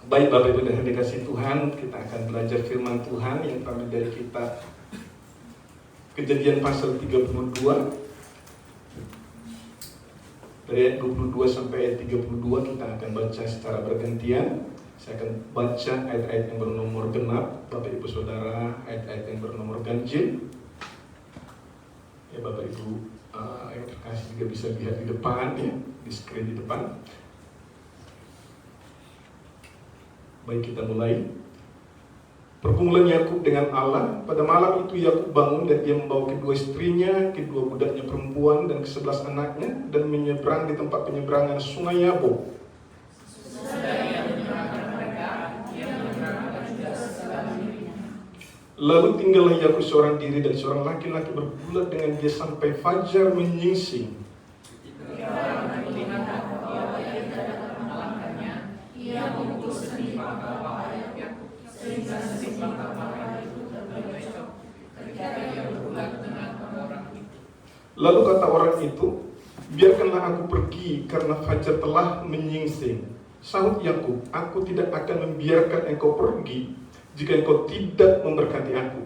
Baik Bapak Ibu dan dikasih Tuhan, kita akan belajar firman Tuhan yang terambil dari kitab Kejadian pasal 32 dari ayat 22 sampai ayat 32. Kita akan baca secara bergantian. Saya akan baca ayat-ayat yang bernomor genap, Bapak Ibu Saudara, ayat-ayat yang bernomor ganjil. Ya Bapak Ibu yang terkasih juga bisa lihat di depan, ya, di screen di depan. Baik, kita mulai. Pergumulan Yakub dengan Allah. Pada malam itu Yakub bangun dan dia membawa kedua istrinya, kedua budaknya perempuan dan ke-11 anaknya dan menyeberang di tempat penyeberangan sungai Yabok. Lalu tinggallah Yakub seorang diri dan seorang laki-laki berbulat dengan dia sampai fajar menyingsing. Lalu kata orang itu, biarkanlah aku pergi karena fajar telah menyingsing. Sahut Yakub, aku tidak akan membiarkan engkau pergi jika engkau tidak memberkati aku.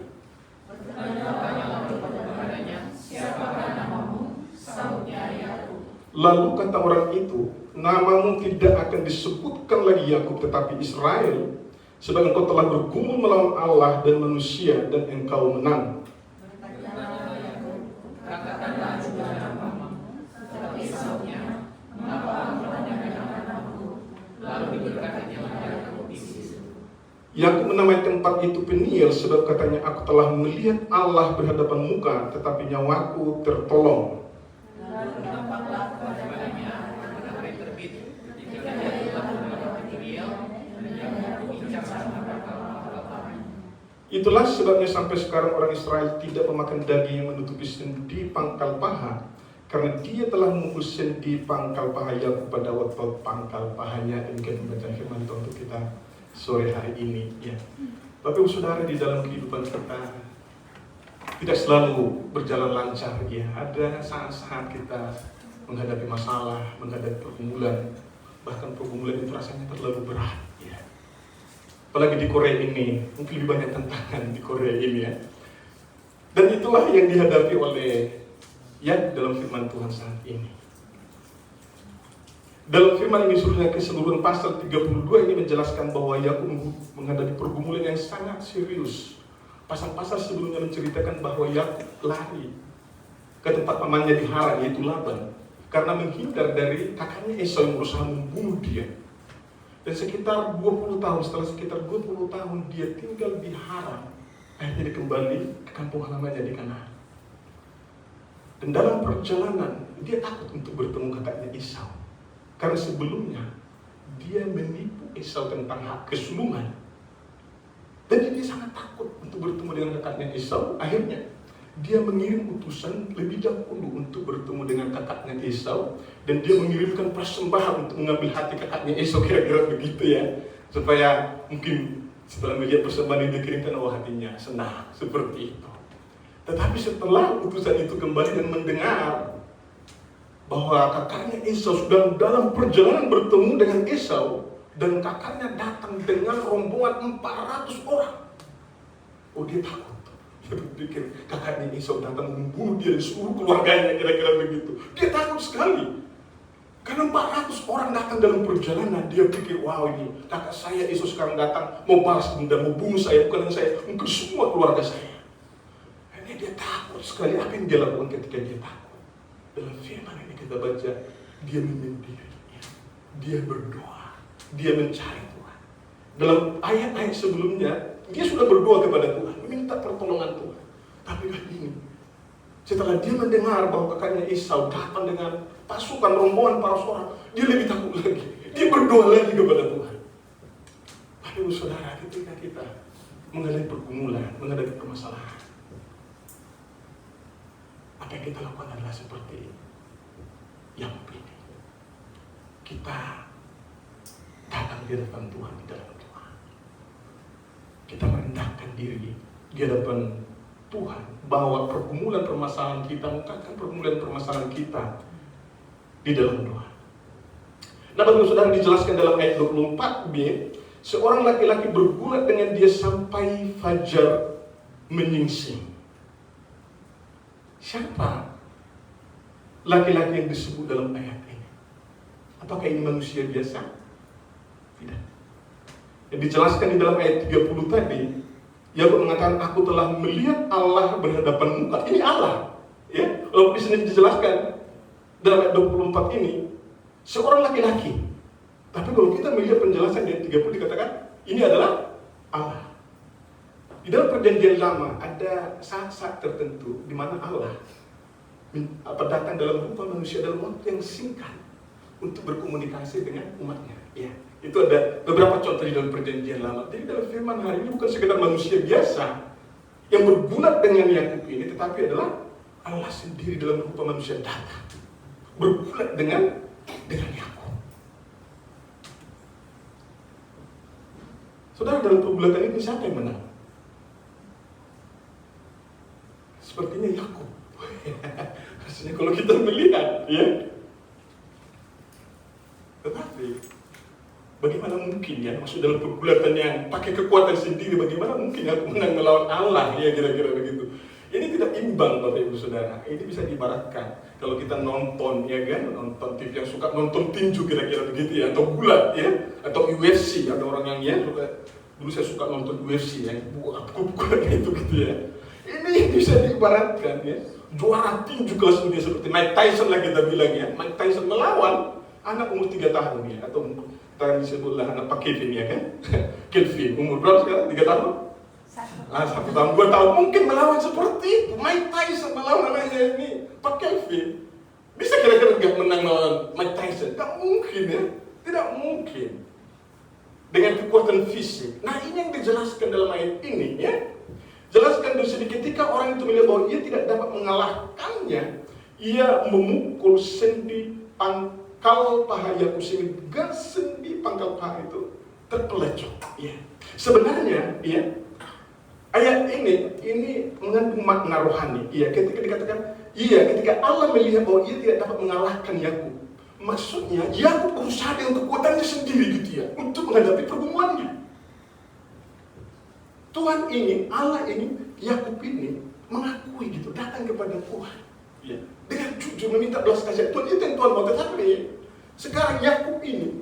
Lalu kata orang itu, namamu tidak akan disebutkan lagi Yakub tetapi Israel, sebab engkau telah bergumul melawan Allah dan manusia dan engkau menang. Yakub menamai tempat itu Peniel sebab katanya, aku telah melihat Allah berhadapan muka tetapi nyawaku tertolong. Itulah sebabnya sampai sekarang orang Israel tidak memakan daging yang menutupi sendi pangkal paha, karena dia telah memukul sendi pangkal paha Yakub pada otot pangkal pahanya. Demikian pembacaan firman Tuhan untuk kita sore hari ini, ya. Bapak Ibu Saudara, di dalam kehidupan kita tidak selalu berjalan lancar, ya. Ada saat-saat kita menghadapi masalah, menghadapi pergumulan, bahkan pergumulan itu rasanya terlalu berat, ya. Apalagi di Korea ini, mungkin lebih banyak tantangan di Korea ini, ya. Dan itulah yang dihadapi oleh Yakub dalam firman Tuhan saat ini. Dalam firman ini keseluruhan pasal 32 ini menjelaskan bahwa Yakub menghadapi pergumulan yang sangat serius. Pasal-pasal sebelumnya menceritakan bahwa Yakub lari ke tempat pamannya di Haran, yaitu Laban, karena menghindar dari kakaknya Esau yang berusaha membunuh dia. Dan sekitar 20 tahun, setelah sekitar 20 tahun dia tinggal di Haran, akhirnya dia kembali ke kampung halamannya di Kanaan. Dan dalam perjalanan dia takut untuk bertemu kakaknya Esau. Karena sebelumnya dia menipu Esau tentang hak kesulungan. Dan dia sangat takut untuk bertemu dengan kakaknya Esau. Akhirnya dia mengirim utusan lebih dahulu untuk bertemu dengan kakaknya Esau. Dan dia mengirimkan persembahan untuk mengambil hati kakaknya Esau, kira-kira begitu, ya. Supaya mungkin setelah melihat persembahan yang dikirimkan, hatinya senang, seperti itu. Tetapi setelah utusan itu kembali dan mendengar bahwa kakaknya Esau sudah dalam perjalanan bertemu dengan Esau, dan kakaknya datang dengan rombongan 400 orang. Dia takut. Dia berpikir kakaknya Esau datang membunuh dia dan seluruh keluarganya, kira-kira begitu. Dia takut sekali. Karena 400 orang datang dalam perjalanan. Dia pikir, wow, ini kakak saya Esau sekarang datang mau balas dendam, mau bunuh saya, bukan hanya saya, mungkin semua keluarga saya. Akhirnya dia takut sekali. Apa yang dia lakukan ketika dia takut? Dalam firman ini kita baca, dia menyendiri, dia berdoa, dia mencari Tuhan. Dalam ayat-ayat sebelumnya, dia sudah berdoa kepada Tuhan, meminta pertolongan Tuhan. Tapi kali ini, setelah dia mendengar bahwa kakaknya Esau datang dengan pasukan rombongan para orang, dia lebih takut lagi. Dia berdoa lagi kepada Tuhan. Tapi saudara, ketika kita menghadapi pergumulan, menghadapi permasalahan, apa yang kita lakukan adalah seperti yang ini. Kita datang di hadapan Tuhan, di dalam Tuhan. Kita merendahkan diri di hadapan Tuhan, bahwa pergumulan permasalahan kita, mengungkapkan pergumulan permasalahan kita di dalam Tuhan. Nah, Bapak Saudara, dijelaskan dalam ayat 24b, seorang laki-laki bergulat dengan dia sampai fajar menyingsing. Siapa laki-laki yang disebut dalam ayat ini? Apakah ini manusia biasa? Tidak. Yang dijelaskan di dalam ayat 30 tadi, Yakub mengatakan, aku telah melihat Allah berhadapan muka. Ini Allah. Ya, lalu di sini dijelaskan dalam ayat 24 ini, seorang laki-laki. Tapi kalau kita melihat penjelasan di ayat 30 dikatakan, ini adalah Allah. Di dalam perjanjian lama ada saat-saat tertentu di mana Allah datang dalam rupa manusia dalam waktu yang singkat untuk berkomunikasi dengan umatnya. Ya, itu ada beberapa contoh di dalam perjanjian lama. Jadi dalam firman hari ini bukan sekedar manusia biasa yang bergulat dengan Yakub ini, tetapi adalah Allah sendiri dalam rupa manusia datang bergulat dengan Yakub. Saudara, dalam pergulatan ini siapa yang menang? Sepertinya Yakub. Maksudnya kalau kita melihat, ya. Tetapi bagaimana mungkin ya, maksud dalam pergulatan yang pakai kekuatan sendiri, bagaimana mungkin aku menang melawan Allah, ya kira-kira begitu. Ini tidak imbang Bapak Ibu Saudara. Ini bisa diibaratkan kalau kita nonton, ya kan, nonton TV yang suka nonton tinju kira-kira begitu ya, atau gulat ya, atau UFC. Ada orang yang ya suka, dulu saya suka nonton UFC ya, pukul-pukulan gitu ya. Ini bisa diibaratkan ya, juara tinju kelas dunia seperti Mike Tyson lah kita bilang ya. Mike Tyson melawan anak umur 3 tahun ya, atau tadi disebutlah anak Pak Kevin ya kan. Kevin umur berapa sekarang? 3 tahun? 1 tahun, 2 tahun. Mungkin melawan seperti itu. Mike Tyson melawan anaknya ini Pak Kevin. Bisa kira-kira gak menang melawan Mike Tyson? Gak mungkin ya, tidak mungkin. Dengan kekuatan fisik. Nah ini yang dijelaskan dalam ayat ini ya. Jelaskan di sini, ketika orang itu melihat bahwa ia tidak dapat mengalahkannya, ia memukul sendi pangkal paha Yakub sehingga sendi pangkal paha itu terpelecok. Ya. Sebenarnya, ya, ayat ini mengandung makna rohani. Ya, ketika dikatakan, ketika Allah melihat bahwa ia tidak dapat mengalahkan Yakub, maksudnya Yakub berusaha dengan kekuatannya sendiri gitu ya, untuk menghadapi pergumulannya. Tuhan ini, Allah ini, Yakub ini mengakui gitu, datang kepada Tuhan ya, dengan jujur meminta belas kasihan. Tuhan itu yang Tuhan mau, tetapi sekarang Yakub ini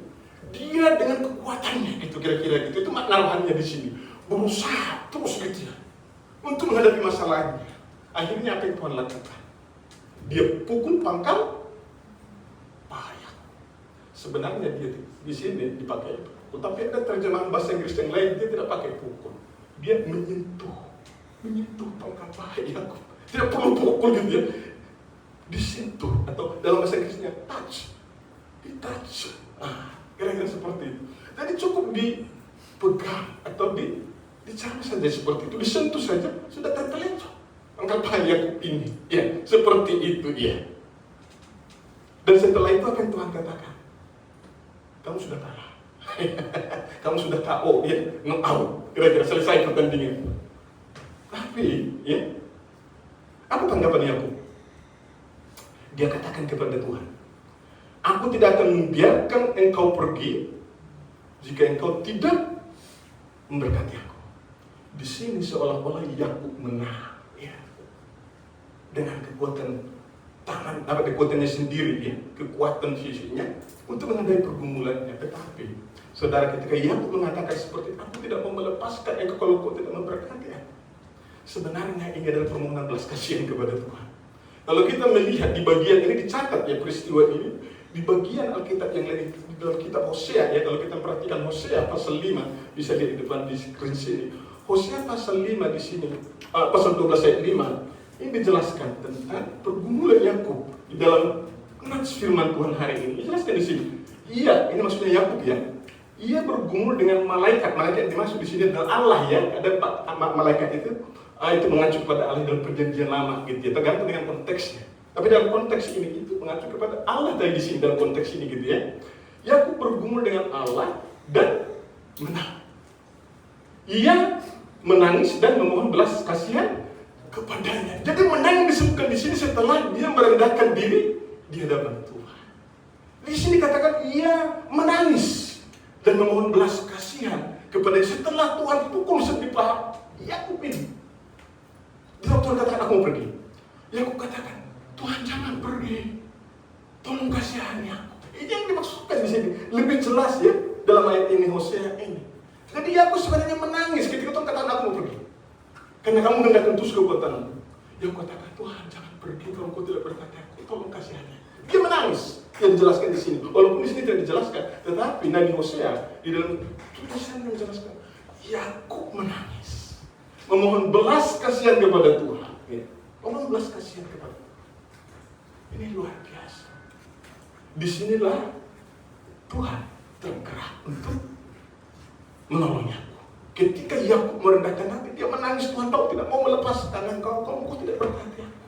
dia dengan kekuatannya gitu, kira-kira gitu. Itu makna rohaninya di sini, berusaha terus gitu ya untuk menghadapi masalahnya. Akhirnya apa yang Tuhan lakukan? Dia pukul pangkal paha Yakub. Sebenarnya dia di sini dipakai pukul, tapi ada terjemahan bahasa Inggris yang lain dia tidak pakai pukul. Dia menyentuh pangkal paha Yakub. Tidak perlu pukul gitu ya. Disentuh, atau dalam bahasa Inggrisnya touch. Di-touch. Kira-kira seperti itu. Jadi cukup dipegang atau dicari saja seperti itu. Disentuh saja, sudah terpelecok pangkal paha Yakub ini. Ya, seperti itu ya. Dan setelah itu apa yang Tuhan katakan? Kamu sudah kalah. Kamu sudah KO ya, knock-out. Kira-kira selesai pertandingan. Tapi ya, apa tanggapan Yakub? Dia katakan kepada Tuhan, aku tidak akan membiarkan engkau pergi jika engkau tidak memberkati aku. Di sini seolah-olah Yakub menang ya, dengan kekuatan tangan, kekuatannya sendiri ya, kekuatan fisiknya untuk menghadapi pergumulannya. Tetapi saudara, ketika Yakub mengatakan seperti itu, aku tidak mau melepaskan engkau kalau kau tidak memberkati aku. Sebenarnya ini adalah permohonan belas kasihan kepada Tuhan. Kalau kita melihat di bagian ini dicatat ya, peristiwa ini di bagian Alkitab yang lain, di dalam kitab Hosea ya. Kalau kita perhatikan Hosea pasal 5, bisa lihat di depan di screen sini. Hosea pasal 5 di sini, pasal 12 ayat 5, ini dijelaskan tentang pergumulan Yakub di dalam nats firman Tuhan hari ini. Dijelaskan di sini. Iya, ini maksudnya Yakub ya. Ia bergumul dengan malaikat yang dimaksud di sini adalah Allah ya. Ada malaikat itu mengacu kepada Allah dalam perjanjian lama gitu ya, tergantung dengan konteksnya. Tapi dalam konteks ini itu mengacu kepada Allah tadi di sini dalam konteks ini gitu ya. Yakub bergumul dengan Allah dan menang. Ia menangis dan memohon belas kasihan kepadanya. Jadi menang disebutkan di sini setelah dia merendahkan diri di hadapan Tuhan. Di sini katakan ia menangis dan memohon belas kasihan anak Tuhan pukul sedih paha. Yakub ini. Dia Tuhan katakan aku mau pergi. Yakub katakan, Tuhan jangan pergi. Tolong kasihani aku. Ini yang dimaksudkan di sini. Lebih jelas ya dalam ayat ini, Hosea ini. Jadi Yakub sebenarnya menangis ketika Tuhan katakan aku mau pergi. Karena kamu hendak tembus kekuatanmu. Yakub katakan, Tuhan jangan pergi kalau Engkau tidak berkati aku. Tolong kasihani. Dia menangis. Yang dijelaskan di sini. Walaupun di sini tidak dijelaskan, tetapi Nabi Hosea di dalam tulisan yang menjelaskan, Yakub menangis, memohon belas kasihan kepada Tuhan. Memohon belas kasihan kepada Tuhan. Ini luar biasa. Disinilah Tuhan tergerak untuk menolongnya. Ketika Yakub merendahkan hati, dia menangis, Tuhan kau tidak mau melepaskan engkau kalau engkau tidak berkati aku.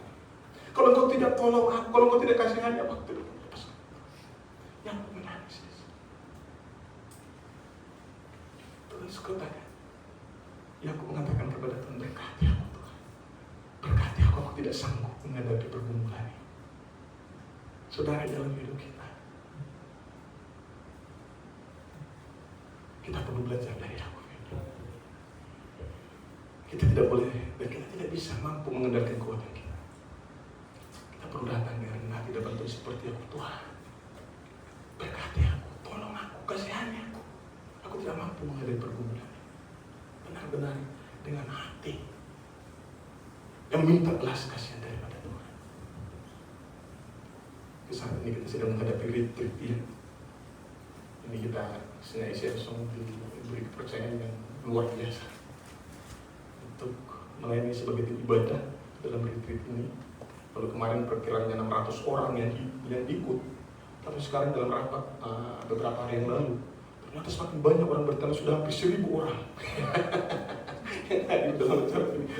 Kalau engkau tidak tolong aku, kalau engkau tidak kasihani aku tidak melepaskan. Yakub menangis. Terus katakan, Yakub mengatakan kepada Tuhan, berkati aku Tuhan. Berkati aku tidak sanggup menghadapi pergumulan ini. Saudara, dalam hidup kita perlu belajar dari Yakub ini. Kita tidak boleh dan kita tidak bisa mampu mengendalikan kekuatan kita. Kita perlu datang dengan hati dan bantu seperti aku. Tuhan, berkati aku, tolong aku, kasihani aku. Aku tidak mampu menghadapi pergumulan. Benar-benar dengan hati yang minta belas kasihan daripada Tuhan. Saat ini kita sedang menghadapi retreat ya. Ini kita sengaja diberi kepercayaan yang luar biasa untuk melayani sebagai tim ibadah dalam retreat ini. Lalu kemarin perkiraannya 600 orang yang ikut, tapi sekarang dalam rapat beberapa hari yang lalu ternyata semakin banyak orang bertambah, sudah hampir 1.000 orang.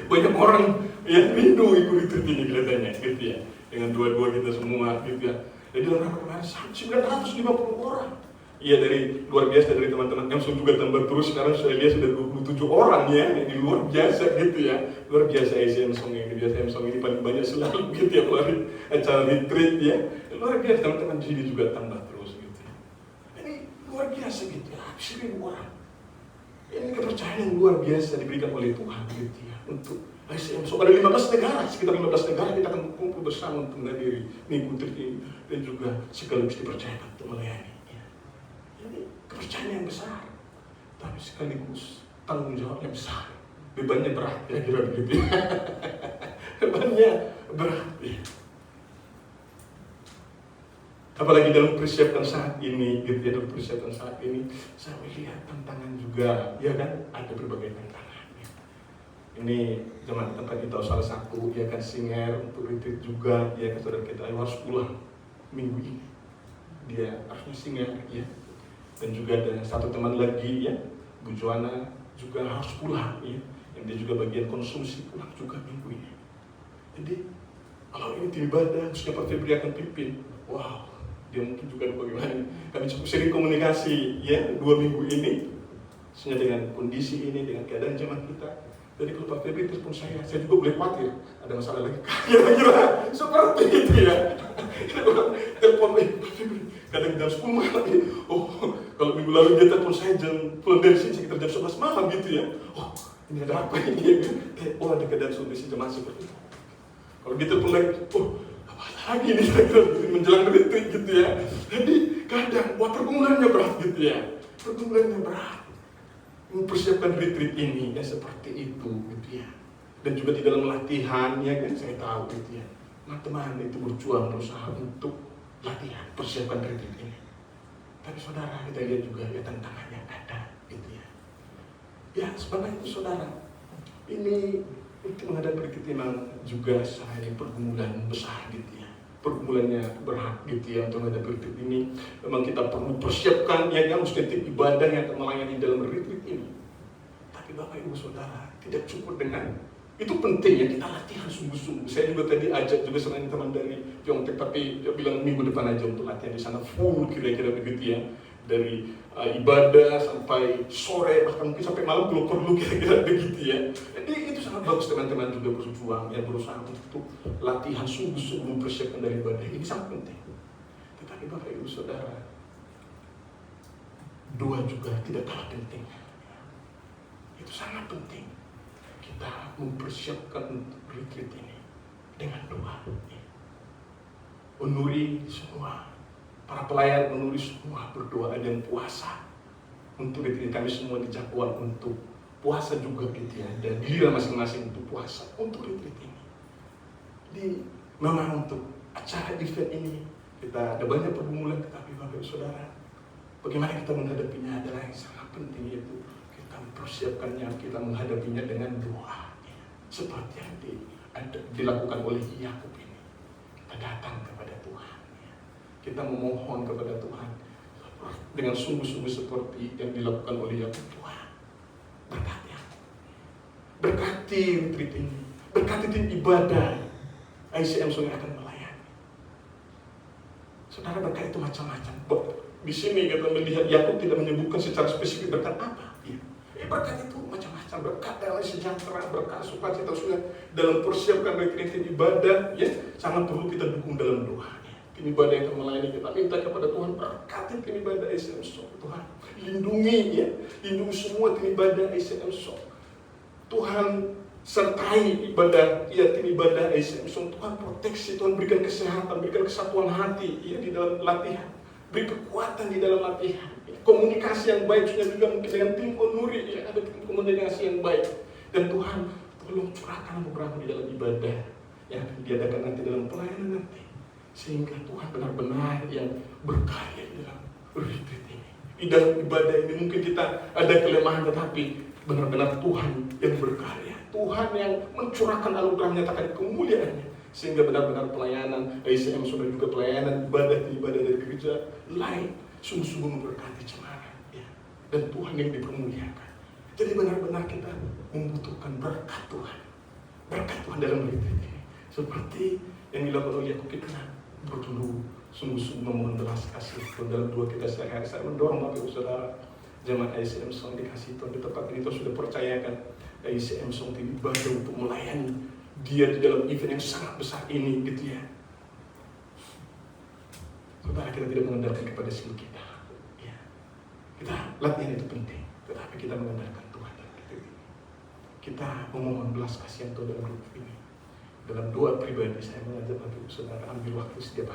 Banyak orang yang rindu ikut retreat ini kelihatannya, gitu ya. Dengan dua-dua kita semua, gitu ya. Jadi dalam rapat kemarin 950 orang. Iya, dari luar biasa, dari teman-teman Emsong juga tambah terus. Sekarang saya lihat sudah 27 orang ya. Ini luar biasa gitu ya. Luar biasa Emsong ini. Biasa Emsong ini paling banyak selalu gitu ya, keluar acara retreat ya. Luar biasa, teman-teman di sini juga tambah terus gitu ya. Ini luar biasa gitu ya. 1.000 orang. Ini kepercayaan yang luar biasa diberikan oleh Tuhan gitu ya. Untuk Emsong ada 15 negara, sekitar 15 negara kita akan kumpul bersama untuk menghadiri minggu ini dan juga sekaligus dipercayakan untuk melayani. Kepercayaan yang besar, tapi sekaligus tanggung jawab yang besar. Bebannya berat, kira-kira begitu. Bebannya berat. Ya. Apalagi dalam persiapan saat ini, gitu ya, dalam persiapan saat ini, saya melihat tantangan juga, ya kan, ada berbagai tantangan. Ya. Ini zaman tempat kita salah satu, ya kan, singer untuk retreat juga, ya kan, saudara kita harus pulang minggu ini. Dia harusnya singer, ya. Dan juga ada satu teman lagi ya, Bu Joana juga harus pulang ya, yang dia juga bagian konsumsi pulang juga minggu ini. Jadi kalau ini tim ibadah, khususnya Pak Febri akan pimpin, wow, dia mungkin juga bagaimana. Kami cukup sering komunikasi ya 2 minggu ini, khususnya dengan kondisi ini, dengan keadaan zaman kita. Jadi kalau Pak Febri telepon saya juga boleh khawatir ada masalah lagi. Kira-kira seperti itu ya. Telepon Pak Febri, kadang jam 10 malam ya. Oh, kalau minggu lalu dia telepon saya pulang dari sini sekitar jam 11 malam gitu ya. Oh, ini ada apa ini? Oh, ada keadaan kondisi jemaah seperti itu. Kalau dia telepon lagi, oh, apa lagi ini menjelang retreat gitu ya. Jadi kadang, wah pergumulannya berat gitu ya. Pergumulannya berat. Mempersiapkan retreat ini ya seperti itu gitu ya. Dan juga di dalam latihan ya kan saya tahu gitu ya. Teman-teman itu berjuang berusaha untuk latihan persiapan retreat ini. Tapi saudara kita lihat juga ya tantangannya ada gitu ya. Ya sebabnya itu saudara, ini untuk menghadapi retreat memang juga saya pergumulan besar gitu ya. Pergumulannya berat gitu ya untuk menghadapi retreat ini. Memang kita perlu persiapkan ya kan tim ibadah yang akan melayani dalam retreat ini. Tapi Bapak Ibu Saudara tidak cukup dengan itu, penting ya kita latihan sungguh-sungguh. Saya juga tadi ajak juga selain teman dari Yongtek, tapi dia bilang minggu depan aja untuk latihan di sana full kira-kira begitu ya. Dari ibadah sampai sore bahkan mungkin sampai malam kalau perlu kira-kira begitu ya. Jadi itu sangat bagus teman-teman juga berjuang ya, berusaha untuk latihan sungguh-sungguh mempersiapkan dari ibadah ini sangat penting. Tetapi Bapak Ibu Saudara, doa juga tidak kalah penting. Itu sangat penting kita mempersiapkan untuk retreat ini dengan doa. Unuri semua, para pelayan unuri semua berdoa dan puasa untuk retreat. Kami semua dijadwal untuk puasa juga gitu ya, dan giliran masing-masing untuk puasa untuk retreat ini. Memang untuk acara event ini kita ada banyak pergumulan, tetapi Bapak Saudara, bagaimana kita menghadapinya adalah yang sangat penting, yaitu kita mempersiapkannya, kita menghadapinya dengan doa, seperti yang dilakukan oleh Yakub ini. Kita datang kepada Tuhan, kita memohon kepada Tuhan dengan sungguh-sungguh seperti yang dilakukan oleh Yakub. Tuhan, berkati aku, berkati retreat ini, berkati tim ibadah ICM yang akan melayani. Saudara, berkat itu macam-macam. Di sini kita melihat Yakub tidak menyebutkan secara spesifik berkat apa. Berkat itu macam-macam, berkat dalam sejahtera, berkat sukacita, dalam persiapkan retreat ibadah, ya sangat perlu kita dukung dalam doa. Tim ibadah yang akan melayani, kita minta kepada Tuhan, berkati tim ibadah ICM Tuhan, lindungi ya, lindungi semua tim ibadah ICM Tuhan, sertai ibadah, ya tim ibadah ICM Tuhan, proteksi, Tuhan berikan kesehatan, berikan kesatuan hati ya di dalam latihan, beri kekuatan di dalam latihan, komunikasi yang baik juga mungkin dengan tim Unuri ya, ada komunikasi yang baik, dan Tuhan tolong curahkan beberapa di dalam ibadah yang akan diadakan nanti dalam pelayanan nanti, sehingga Tuhan benar-benar yang berkarya di dalam retreat ini. Di dalam ibadah ini mungkin kita ada kelemahan, tetapi benar-benar Tuhan yang berkarya, Tuhan yang mencurahkan anugerah, menyatakan kemuliaannya, sehingga benar-benar pelayanan ICM sudah juga pelayanan ibadah dari gereja lain sungguh-sungguh memberkati jemaat ya, dan Tuhan yang dipermuliakan. Jadi benar-benar kita membutuhkan berkat Tuhan dalam retreat ini, seperti yang dilakukan oleh Yakub. Kita berdoa sungguh-sungguh memohon belas kasih Tuhan dalam doa kita sehari-hari. Saya mendorong Bapak Saudara jemaat ICM dikasih Tuhan di tempat ini, Tuhan sudah percayakan ICM tim ibadah untuk melayani dia di dalam event yang sangat besar ini gitu ya. Saudara, kita tidak mengandalkan kepada skill kita ya. Kita latihan itu penting, tetapi kita mengandalkan Tuhan dalam retreat ini. Kita memohon belas kasihan Tuhan dalam grup ini. Dalam doa pribadi saya mengajak Bapak Saudara ambil waktu setiap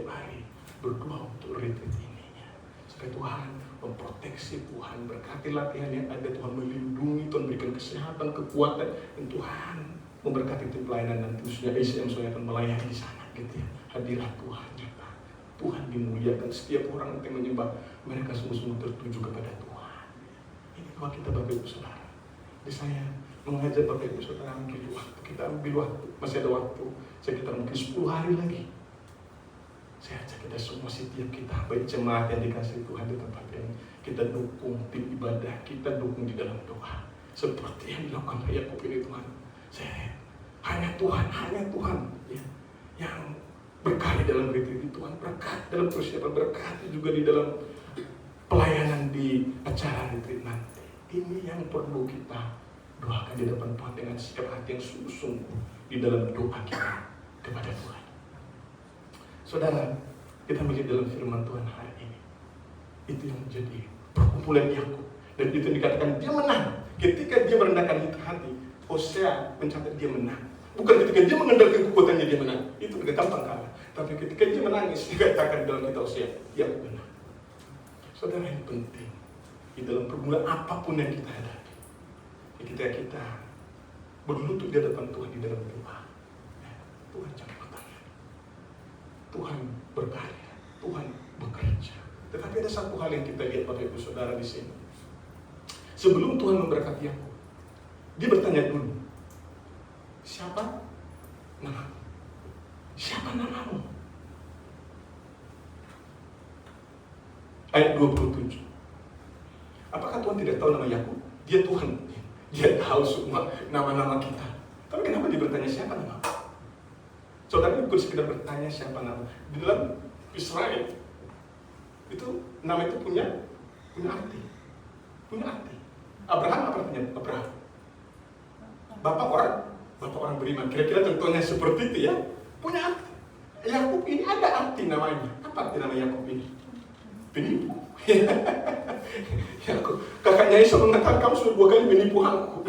hari berdoa untuk retreat ini ya. Supaya Tuhan memproteksi, Tuhan berkati latihan yang ada, Tuhan melindungi, Tuhan berikan kesehatan, kekuatan, dan Tuhan memberkati tim pelayanan nanti, khususnya ICM yang akan melayani di sana gitu ya. Hadirat Tuhan nyata, Tuhan dimuliakan, setiap orang nanti menyembah, mereka sungguh-sungguh tertuju kepada Tuhan. Ini doa kita Bapak Ibu Saudara. Jadi saya mengajak Bapak Ibu Saudara ambil waktu, kita ambil waktu, masih ada waktu sekitar mungkin 10 hari lagi. Saya ajak kita semua, setiap kita, baik jemaat yang dikasih Tuhan di tempat ini, kita dukung tim ibadah, kita dukung di dalam doa. Seperti yang dilakukan Yakub ini Tuhan. Hanya Tuhan ya, yang berkarya dalam retreat Tuhan, berkat dalam persiapan, berkat juga di dalam pelayanan di acara retreat nanti. Ini yang perlu kita doakan di depan Tuhan dengan sikap hati yang sungguh-sungguh di dalam doa kita kepada Tuhan. Saudara, kita melihat dalam firman Tuhan hari ini, itu yang menjadi perkumpulan Yakub, dan itu dikatakan dia menang ketika dia merendahkan hati. Hosea mencatat dia menang, bukan ketika dia mengandalkan kekuatannya dia menang, itu udah gampang kalah. Tapi ketika dia menangis, dikatakan dalam kitab Hosea dia menang. Saudara, yang penting di dalam pergumulan apapun yang kita hadapi, kita berlutut di hadapan Tuhan di dalam doa. Tuhan campur tangan, Tuhan berkarya, Tuhan bekerja. Tetapi ada satu hal yang kita lihat Bapak Ibu Saudara di sini. Sebelum Tuhan memberkati aku, dia bertanya dulu, siapa namamu? Siapa namamu? Ayat 27. Apakah Tuhan tidak tahu nama Yakub? Dia Tuhan. Dia tahu semua nama-nama kita. Tapi kenapa dia bertanya siapa nama? Saudara, bukan sekedar bertanya siapa nama. Di dalam Israel itu nama itu punya arti. Abraham apa artinya? Abraham. Bapak orang beriman. Kira-kira contohnya seperti itu ya. Punya arti. Yakub ini ada arti namanya. Apa arti nama Yakub ini? penipu. Ya, kakaknya Esau mengatakan kamu sudah 2 kali menipu aku.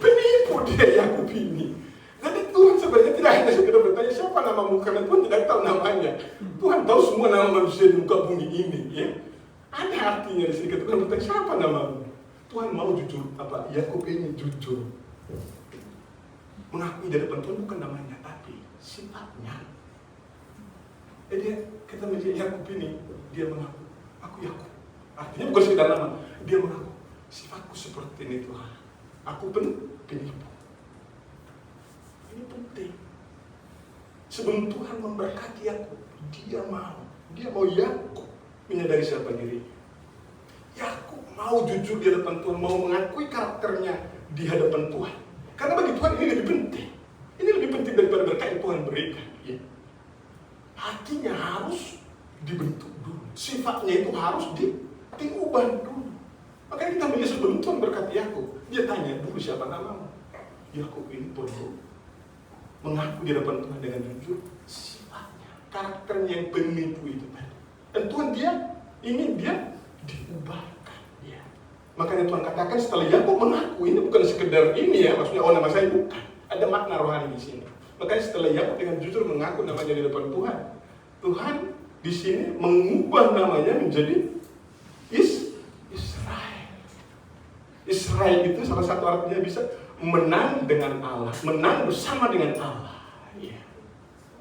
Penipu dia Yakub ini. Jadi Tuhan sebenarnya tidak hanya sekedar bertanya siapa namamu, karena Tuhan tidak tahu namanya. Tuhan tahu semua nama manusia di muka bumi ini. Ya. Ada artinya di sini ketika Tuhan bertanya siapa namamu. Tuhan mau jujur, Yakub ini jujur. Mengakui di depan Tuhan bukan namanya, tapi sifatnya. Jadi kita melihat Yakub ini, dia mengaku, aku Yakub. Artinya bukan sekedar nama, dia mengaku, sifatku seperti ini Tuhan. Aku penipu. Ini penting. Sebelum Tuhan memberkati Yakub, dia mau Yakub menyadari siapa dirinya. Yakub mau jujur di hadapan Tuhan, mau mengakui karakternya di hadapan Tuhan. Karena bagi Tuhan ini lebih penting. Ini lebih penting daripada berkat yang Tuhan berikan. Ya. Hatinya harus dibentuk dulu. Sifatnya itu harus diubah dulu. Makanya kita melihat sebelum Tuhan berkati Yakub, dia tanya dulu siapa namamu. Yakub ini perlu mengaku di hadapan Tuhan dengan jujur sifatnya, karakternya yang penipu itu tadi. Dan Tuhan ingin dia diubahkan. Ya. Makanya Tuhan katakan setelah Yakub mengaku, ini bukan sekedar ini ya, maksudnya nama saya bukan. Ada makna rohani di sini. Makanya setelah Yakub dengan jujur mengaku namanya di depan Tuhan, Tuhan di sini mengubah namanya menjadi Israel. Israel itu salah satu artinya bisa menang dengan Allah, menang bersama dengan Allah. Ya.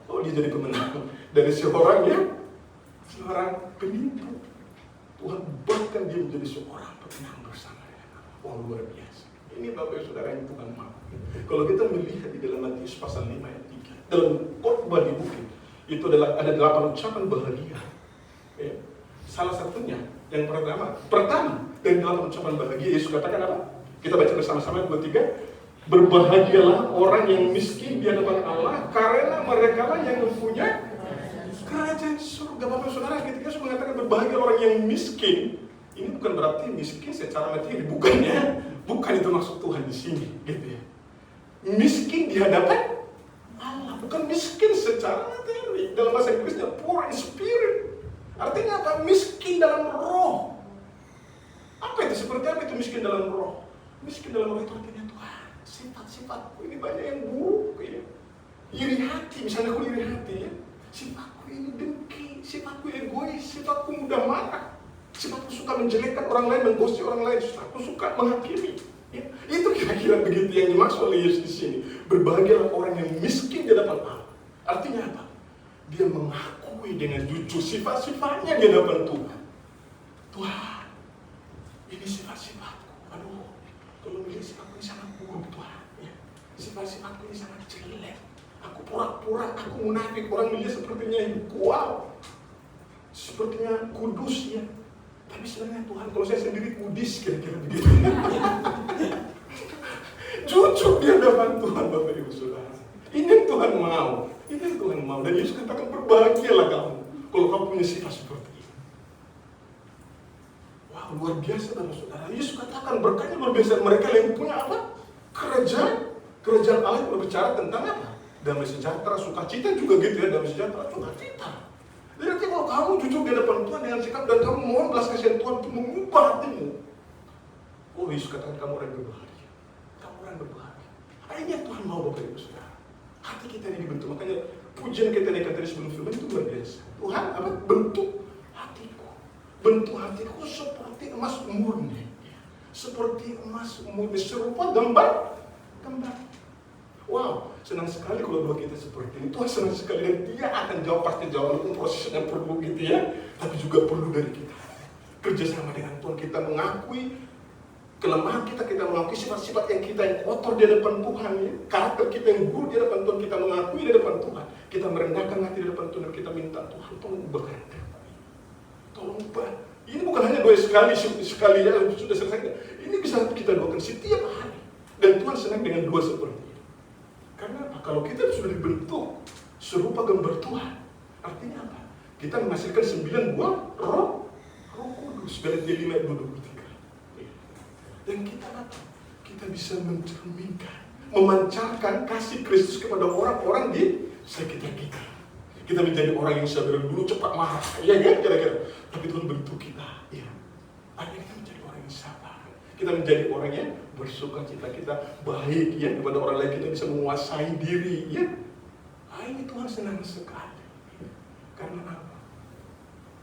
Oh, dia jadi pemenang dari seorang penipu. Tuhan bahkan dia menjadi seorang pemenang bersama dengan Allah. Oh, luar biasa. Ini Bapak Saudara yang Tuhan mau. Kalau kita melihat di dalam Matius pasal 5 ayat 3, dalam khotbah di bukit, itu adalah ada 8 ucapan bahagia. Ya. Salah satunya yang pertama dari 8 ucapan bahagia Yesus katakan apa? Kita baca bersama-sama 2-3. Berbahagialah orang yang miskin di hadapan Allah, karena mereka lah yang mempunyai kerajaan surga. Bapak Saudara, ketika Yesus mengatakan berbahagia orang yang miskin, ini bukan berarti miskin secara materi, bukan itu maksud Tuhan di sini, gitu ya. Miskin di hadapan Allah, bukan miskin secara materi. Dalam bahasa Inggrisnya poor in spirit. Artinya apa? Miskin dalam roh. Apa itu? Seperti apa itu miskin dalam roh? Miskin dalam roh itu artinya Tuhan, sifat-sifatku ini banyak yang buruk ya. Iri hati, misalnya aku iri hati ya. Sifatku ini dengki, sifatku egois, sifatku mudah marah, sifatku suka menjelekkan orang lain, menggosip orang lain, sifatku suka menghakimi. Ya. Itu kira-kira begitu yang dimaksud oleh Yesus di sini. Berbahagialah orang yang miskin di hadapan Allah. Artinya apa? Dia mengakui dengan jujur sifat-sifatnya di hadapan Tuhan. Tuhan, ini sifat-sifatku. Aduh, tolong lihat sifatku ini sangat buruk Tuhan. Ya. Sifat-sifatku ini sangat jelek. Aku pura-pura, aku munafik. Orang melihat sepertinya wow, sepertinya kudus ya. Tapi sebenarnya Tuhan, kalau saya sendiri kudis kira-kira begitu. Jujur di hadapan Tuhan, Bapak Ibu Saudara. Ini yang Tuhan mau. Ini yang Tuhan mau. Dan Yesus katakan berbahagialah kamu kalau kamu punya sifat seperti ini. Wow, luar biasa Bapak Saudara. Yesus katakan berkatnya luar biasa. Mereka yang punya apa? Kerajaan Allah yang berbicara tentang apa? Damai sejahtera, sukacita juga gitu ya. Damai sejahtera, sukacita. Jadi kalau kamu jujur di hadapan Tuhan dengan sikap dan kamu mohon belas kasihan Tuhan untuk mengubah hatimu, oh Yesus katakan kamu orang berbahagia. Kamu orang berbahagia. Akhirnya Tuhan mau Bapak Ibu Saudara. Hati kita ini dibentuk. Makanya pujian kita naikkan tadi sebelum firman itu luar biasa. Tuhan apa? Bentuk hatiku. Bentuk hatiku seperti emas murni. Seperti emas murni. Serupa gambar. Wow, senang sekali kalau doa kita seperti ini. Tuhan senang sekali dan Dia akan jawab, pasti jawab. Itu prosesnya perlu gitu ya. Tapi juga perlu dari kita. Kerjasama dengan Tuhan, kita mengakui kelemahan kita mengakui sifat-sifat yang kita yang kotor di hadapan Tuhan ya. Karakter kita yang buruk di hadapan Tuhan, kita mengakui di hadapan Tuhan. Kita merendahkan hati di hadapan Tuhan dan kita minta Tuhan tolong ubahkan. Tolong ubah. Ini bukan hanya doa sekali ya sudah selesai. Ini bisa kita doakan setiap hari. Dan Tuhan senang dengan doa seperti ini. Karena apa? Kalau kita sudah dibentuk serupa gambar Tuhan, artinya apa? Kita menghasilkan 9 buah roh kudus. Galatia 5 ayat 23. Dan kita apa? Kita bisa mencerminkan, memancarkan kasih Kristus kepada orang-orang di sekitar kita. Kita menjadi orang yang sabar dulu cepat marah, ya kan kira-kira. Tapi Tuhan bentuk kita, ya. Akhirnya kita menjadi orang yang sabar. Kita menjadi orang yang bersuka cita, kita baik ya kepada orang lain, kita bisa menguasai diri ya. Ini Tuhan senang sekali. Karena apa?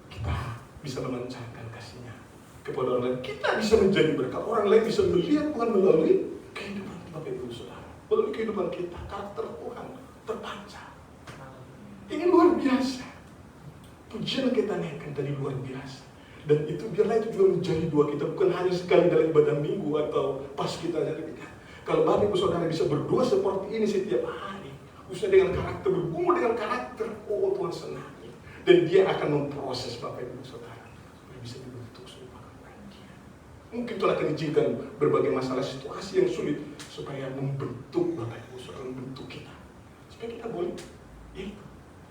Kita bisa memancarkan kasih-Nya kepada orang lain. Kita bisa menjadi berkat. Orang lain bisa melihat Tuhan melalui kehidupan kita, Bapak Ibu Saudara. Melalui kehidupan kita, karakter Tuhan terpancar. Ini luar biasa. Pujian kita naikkan dari luar biasa. Dan itu biarlah itu juga menjadi doa kita, bukan hanya sekali dalam ibadah minggu atau pas kita jadi. Kalau Bapak Ibu Saudara bisa berdoa seperti ini setiap hari, khususnya dengan karakter, bergumul dengan karakter, oh Tuhan senang. Dan Dia akan memproses Bapak Ibu Saudara supaya bisa dibentuk serupa kepada Dia. Mungkin Tuhan akan izinkan berbagai masalah situasi yang sulit supaya membentuk Bapak Ibu Saudara, membentuk kita. Supaya kita boleh, ya,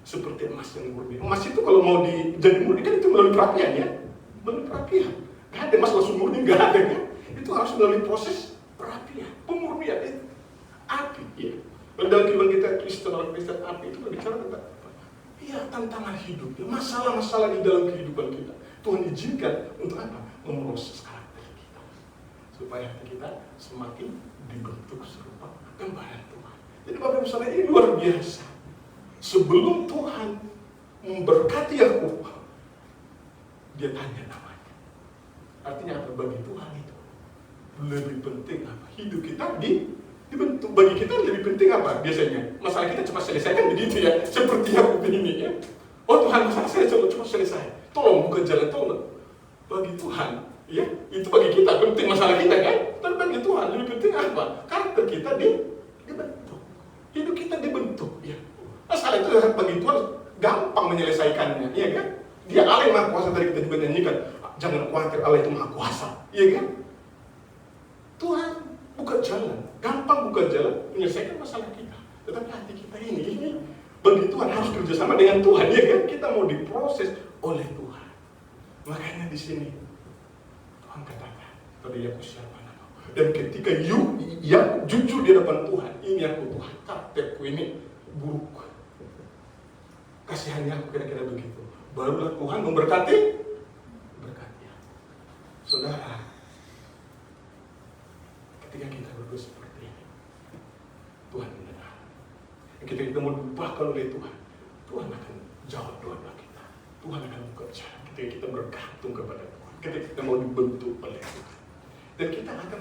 seperti emas yang murni. Emas itu kalau mau jadi murni kan itu melalui perapian ya. Melalui perapian. Gak ada emas langsung murni, gak ada kan. Itu harus melalui proses perapian, pemurnian itu. Api ya. Dalam kehidupan kita Kristen, orang Kristen, api itu berbicara tentang apa? Ya, tantangan hidup, ya, masalah-masalah di dalam kehidupan kita. Tuhan izinkan untuk apa? Memproses karakter kita. Supaya hati kita semakin dibentuk serupa gambaran Tuhan. Jadi Bapak Ibu Saudara, ini luar biasa. Sebelum Tuhan memberkati Yakub, Dia tanya namanya. Artinya apa? Bagi Tuhan itu lebih penting apa? Hidup kita dibentuk. Bagi kita lebih penting apa? Biasanya masalah kita cepat selesai kan begitu ya. Seperti Yakub ini ya. Oh Tuhan, masalah saya cepat selesai. Tolong buka jalan, tolong. Bagi Tuhan, ya itu bagi kita penting masalah kita kan. Tapi bagi Tuhan lebih penting apa? Karakter kita dibentuk. Hidup kita dibentuk ya. Masalah itu bagi Tuhan gampang menyelesaikannya, iya kan? Dia Allah yang Maha Kuasa, tadi kita juga nyanyikan, jangan khawatir, Allah itu Maha Kuasa, iya kan? Tuhan buka jalan, gampang buka jalan menyelesaikan masalah kita. Tetapi hati kita ini bagi Tuhan harus kerjasama dengan Tuhan, iya kan? Kita mau diproses oleh Tuhan. Makanya di sini Tuhan katakan pada Yakub, siapa nama? Dan ketika Yakub jujur di hadapan Tuhan, ini aku Tuhan, karakterku ini buruk. Kasihannya aku kira-kira begitu. Barulah Tuhan memberkati berkatnya. Saudara, ketika kita berdoa seperti ini, Tuhan mendengar. Ketika kita mau diubahkan oleh Tuhan, Tuhan akan jawab doa kita. Tuhan akan buka jalan ketika kita bergantung kepada Tuhan. Ketika kita mau dibentuk oleh Tuhan. Dan kita akan,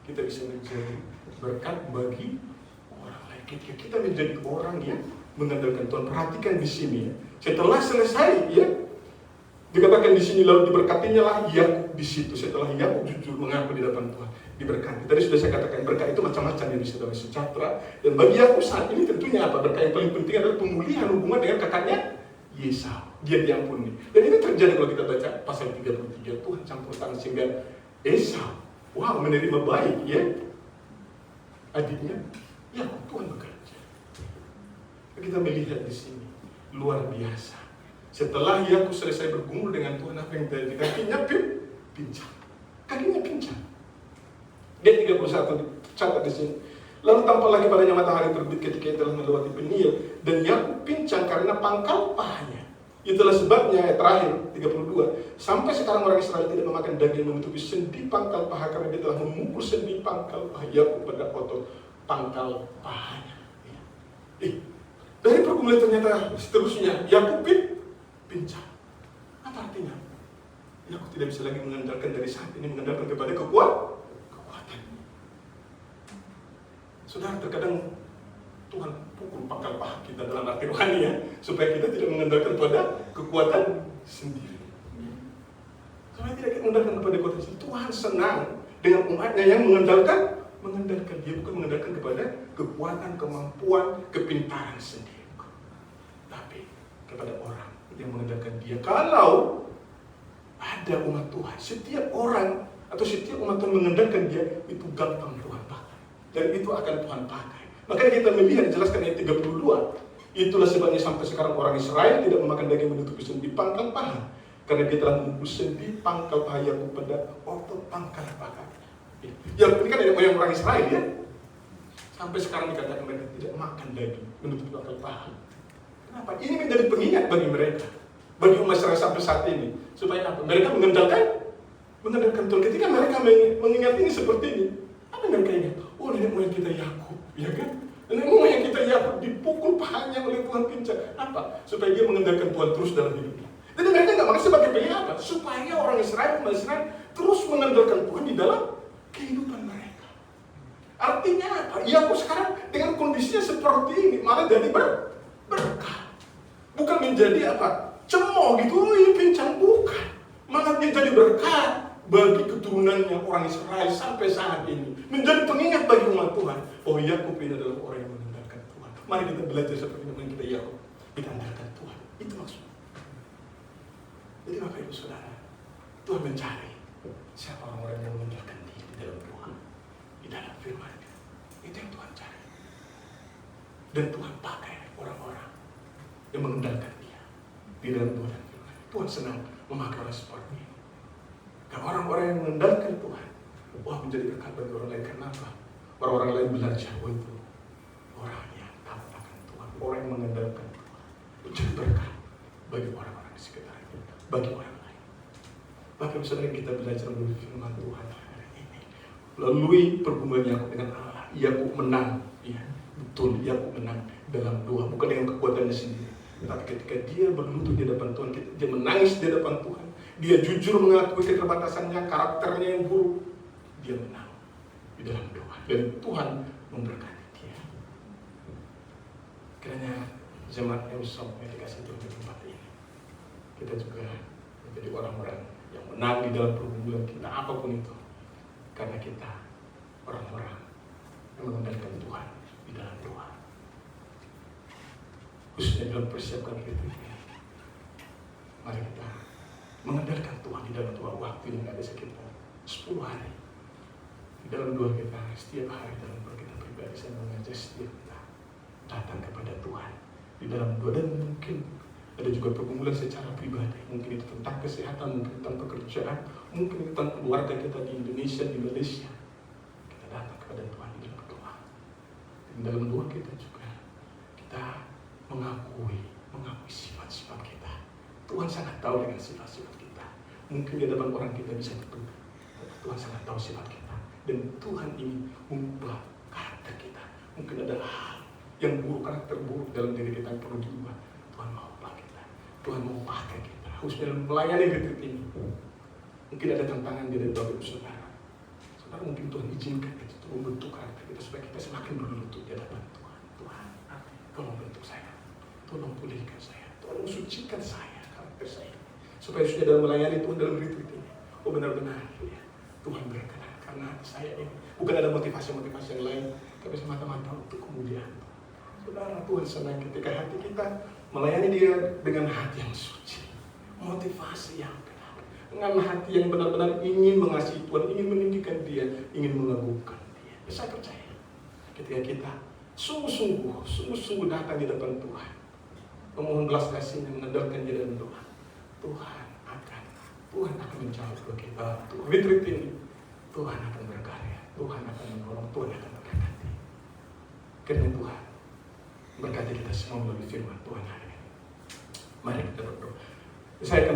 kita bisa menjadi berkat bagi orang lain. Ketika kita menjadi orang yang mengandalkan Tuhan. Perhatikan di sini ya. Setelah selesai ya, dikatakan di sini lalu diberkatinya lah Yakub di situ. Setelah Yakub jujur mengaku di depan Tuhan, diberkati. Tadi sudah saya katakan berkat itu macam-macam yang bisa damai sejahtera. Dan bagi Yakub saat ini tentunya apa? Berkat yang paling penting adalah pemulihan hubungan dengan kakaknya Esau. Dia diampuni. Dan ini terjadi kalau kita baca pasal 33. Tuhan campur tangan sehingga Esau, wow, menerima baik ya adiknya. Ya, Tuhan bekerja. Kita melihat di sini luar biasa. Setelah Yakub selesai bergumul dengan Tuhan, apa yang terjadi? Kakinya pincang. Kakinya pincang. Dia 31 catat di sini. Lalu tampak lagi padanya matahari terbit ketika ia telah melewati Peniel, dan Yakub pincang karena pangkal pahanya. Itulah sebabnya ayat terakhir 32. Sampai sekarang orang Israel tidak memakan daging menutupi sendi pangkal paha, karena dia telah memukul sendi pangkal paha Yakub pada otot pangkal pahanya. Dari pergumulan ternyata seterusnya Yakub pincang. Apa artinya? Yakub tidak bisa lagi mengandalkan dari saat ini, mengandalkan kepada kekuatan. Saudara, terkadang Tuhan pukul pangkal paha kita dalam arti rohani ya, supaya kita tidak mengandalkan pada kekuatan sendiri. Supaya tidak mengandalkan kepada kekuatan sendiri. Tuhan senang dengan umatnya yang mengandalkan dia, bukan mengandalkan kepada kekuatan, kemampuan, kepintaran sendiri, tapi kepada orang yang mengandalkan dia. Kalau ada umat Tuhan, setiap orang atau setiap umat Tuhan mengandalkan dia, itu gampang Tuhan pakai, dan itu akan Tuhan pakai. Makanya kita melihat dijelaskan ayat 32. Itulah sebabnya sampai sekarang orang Israel tidak memakan daging menutupi sendi pangkal paha, karena dia telah memukul sendi pangkal paha Yakub pada otot pangkal paha. Ya, ini kan ada orang Israel ya. Sampai sekarang dikatakan mereka tidak makan daging menutupi pangkal paha. Kenapa? Ini menjadi pengingat bagi mereka, bagi umat Israel sampai saat ini. Supaya apa? Mereka mengandalkan Tuhan. Ketika mereka mengingat ini seperti ini, apa mereka ingat? Oh, nenek moyang kita Yakub, ya kan? Nenek moyang kita Yakub dipukul pahanya oleh Tuhan pincang. Apa? Supaya dia mengandalkan Tuhan terus dalam hidupnya. Jadi mereka nggak maksud sebagai pengingat apa? Supaya orang Israel, umat Israel terus mengandalkan Tuhan di dalam kehidupan mereka. Artinya apa? Yakub sekarang dengan kondisinya seperti ini malah jadi berkah. Bukan menjadi apa? Cemooh gitu, ini pincang, bukan. Malah dia jadi berkat bagi keturunannya orang Israel sampai saat ini. Menjadi pengingat bagi umat Tuhan. Oh, Yakub ini adalah orang yang mengandalkan Tuhan. Mari kita belajar seperti yang kita Yakub. Kita andalkan Tuhan. Itu maksudnya. Jadi Bapak Ibu Saudara, Tuhan mencari siapa orang-orang yang mengandalkan dia di dalam Tuhan, di dalam firman. Itu yang Tuhan cari. Dan Tuhan pakai orang-orang yang mengandalkan dia di dalam Tuhan dan firman. Tuhan senang memakai orang seperti ini. Dan orang-orang yang mengandalkan Tuhan, wah, menjadi berkat bagi orang lain. Kenapa? Orang-orang lain belajar, oh itu orang yang takut akan Tuhan, orang yang mengandalkan Tuhan, menjadi berkat bagi orang-orang di sekitarnya, bagi orang lain. Bahkan saudara, kita belajar melalui firman Tuhan hari ini, melalui pergumulan Yakub dengan Allah. Yakub menang, ya betul, Yakub menang dalam doa, bukan dengan kekuatannya sendiri. Tapi ketika dia berlutut di hadapan Tuhan, dia menangis di hadapan Tuhan, dia jujur mengakui keterbatasannya, karakternya yang buruk, dia menang di dalam doa. Dan Tuhan memberkati dia. Kiranya jemaat yang dikasih Tuhan di tempat ini, kita juga menjadi orang-orang yang menang di dalam pergumulan kita, apapun itu. Karena kita orang-orang yang mengandalkan Tuhan di dalam doa. Khususnya dalam persiapkan itu, mari kita mengandalkan Tuhan di dalam doa. Waktu yang ada sekitar 10 hari di dalam doa kita. Setiap hari dalam doa kita pribadi, saya mengajak setiap kita datang kepada Tuhan di dalam doa. Dan mungkin ada juga pergumulan secara pribadi, mungkin itu tentang kesehatan, mungkin tentang pekerjaan, mungkin tentang keluarga kita di Indonesia, di Malaysia. Kita datang kepada Tuhan di dalam doa. Dan dalam doa kita juga kita mengakui sifat-sifat kita. Tuhan sangat tahu dengan sifat-sifat kita. Mungkin di hadapan orang kita bisa betul, Tuhan sangat tahu sifat kita. Dan Tuhan ingin mengubah karakter kita. Mungkin ada hal yang buruk, karakter buruk dalam diri kita yang perlu diubah. Tuhan mau ubah kita. Tuhan mau pakai kita, khususnya dalam melayani retreat ini. Mungkin ada tantangan di dalam Bapak Ibu Saudara. Saudara, mungkin Tuhan izinkan itu untuk membentuk karakter kita supaya kita semakin berlutut di hadapan Tuhan. Tuhan, tolong bentuk saya. Tolong pulihkan saya, tolong sucikan saya, karakter saya, supaya sudah dalam melayani Tuhan dalam retreat ini, oh benar-benar ya, Tuhan berkenan karena saya ini bukan ada motivasi-motivasi yang lain, tapi semata-mata untuk kemuliaan. Saudara, Tuhan senang ketika hati kita melayani Dia dengan hati yang suci, motivasi yang benar, dengan hati yang benar-benar ingin mengasihi Tuhan, ingin meninggikan Dia, ingin mengagungkan Dia. Ya, saya percaya ketika kita sungguh-sungguh datang di depan Tuhan, memohon belas kasih-Nya, mengandalkan Dia dalam doa, Tuhan akan menjawab doa kita. Retreat ini Tuhan akan berkarya, Tuhan akan menolong, Tuhan akan memberkati. Karena Tuhan berkati kita semua melalui firman Tuhan hari ini. Mari kita berdoa. Saya akan